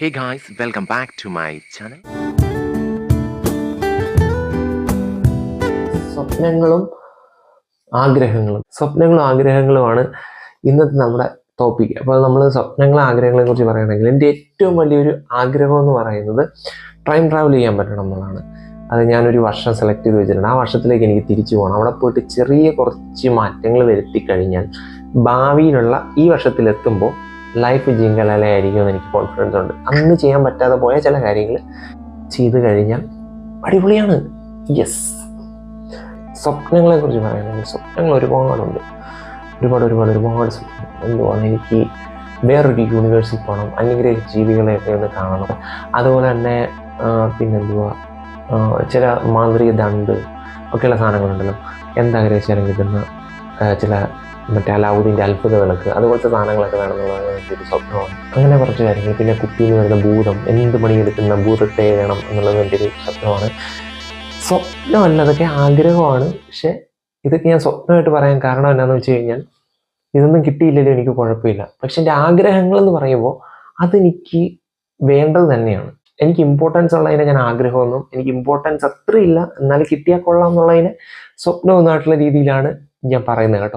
Hey guys, welcome back to my channel. സ്വപ്നങ്ങളും ആഗ്രഹങ്ങളുമാണ് ഇന്നത്തെ നമ്മുടെ ടോപ്പിക്. അപ്പോൾ നമ്മൾ സ്വപ്നങ്ങളും ആഗ്രഹങ്ങളെ കുറിച്ച് പറയുകയാണെങ്കിൽ എൻ്റെ ഏറ്റവും വലിയൊരു ആഗ്രഹം എന്ന് പറയുന്നത് ടൈം ട്രാവൽ ചെയ്യാൻ പറ്റണം എന്നുള്ളതാണ്. അത് ഞാനൊരു വർഷം സെലക്ട് ചെയ്ത് വെച്ചിട്ടുണ്ട്. ആ വർഷത്തിലേക്ക് എനിക്ക് തിരിച്ചു പോകണം. അവിടെ പോയിട്ട് ചെറിയ കുറച്ച് മാറ്റങ്ങൾ വരുത്തി കഴിഞ്ഞാൽ ഭാവിയിലുള്ള ഈ വർഷത്തിലെത്തുമ്പോൾ ലൈഫ് ജിങ്കലാലയായിരിക്കും എന്ന് എനിക്ക് കോൺഫിഡൻസ് ഉണ്ട്. അന്ന് ചെയ്യാൻ പറ്റാതെ പോയ ചില കാര്യങ്ങൾ ചെയ്ത് കഴിഞ്ഞാൽ അടിപൊളിയാണ്. യെസ്. സ്വപ്നങ്ങളെ കുറിച്ച് പറയുകയാണെങ്കിൽ സ്വപ്നങ്ങൾ ഒരുപാടുണ്ട്. ഒരുപാട് സ്വപ്നം. എന്തുവാണ്, എനിക്ക് വേറൊരു യൂണിവേഴ്സിൽ പോകണം, അനുഗ്രഹിച്ച ജീവികളെയൊക്കെ ഒന്ന് കാണണം. അതുപോലെ തന്നെ പിന്നെന്തുവാ, ചില മാന്ത്രിക ദണ്ട് ഒക്കെയുള്ള സാധനങ്ങളുണ്ടല്ലോ, എന്താഗ്രഹിച്ചാലും കിട്ടുന്ന ചില മറ്റേ അലാവുദ്ദീൻ്റെ അത്ഭുത വിളക്ക്, അതുപോലത്തെ സാധനങ്ങളൊക്കെ വേണമെന്നുള്ളത് എൻ്റെ ഒരു സ്വപ്നമാണ്. അങ്ങനെ കുറച്ച് കാര്യങ്ങൾ. പിന്നെ കുപ്പിയിൽ നിന്ന് വരുന്ന ഭൂതം, എന്ത് പണിയെടുക്കുന്ന ഭൂതത്തെ വേണം എന്നുള്ളത് എൻ്റെ ഒരു സ്വപ്നമാണ്. സ്വപ്നമല്ല, അതൊക്കെ ആഗ്രഹമാണ്. പക്ഷെ ഇതൊക്കെ ഞാൻ സ്വപ്നമായിട്ട് പറയാൻ കാരണം എന്താണെന്ന് വെച്ച് കഴിഞ്ഞാൽ, ഇതൊന്നും കിട്ടിയില്ലല്ലോ എനിക്ക് കുഴപ്പമില്ല. പക്ഷെ എൻ്റെ ആഗ്രഹങ്ങളെന്ന് പറയുമ്പോൾ അതെനിക്ക് വേണ്ടത് തന്നെയാണ്. എനിക്ക് ഇമ്പോർട്ടൻസ് ഉള്ളതിനെ ഞാൻ ആഗ്രഹമൊന്നും, എനിക്ക് ഇമ്പോർട്ടൻസ് അത്രയില്ല, എന്നാലും കിട്ടിയാൽ കൊള്ളാം എന്നുള്ളതിനെ സ്വപ്നം എന്നായിട്ടുള്ള രീതിയിലാണ് ഞാൻ പറയുന്നത് കേട്ടോ.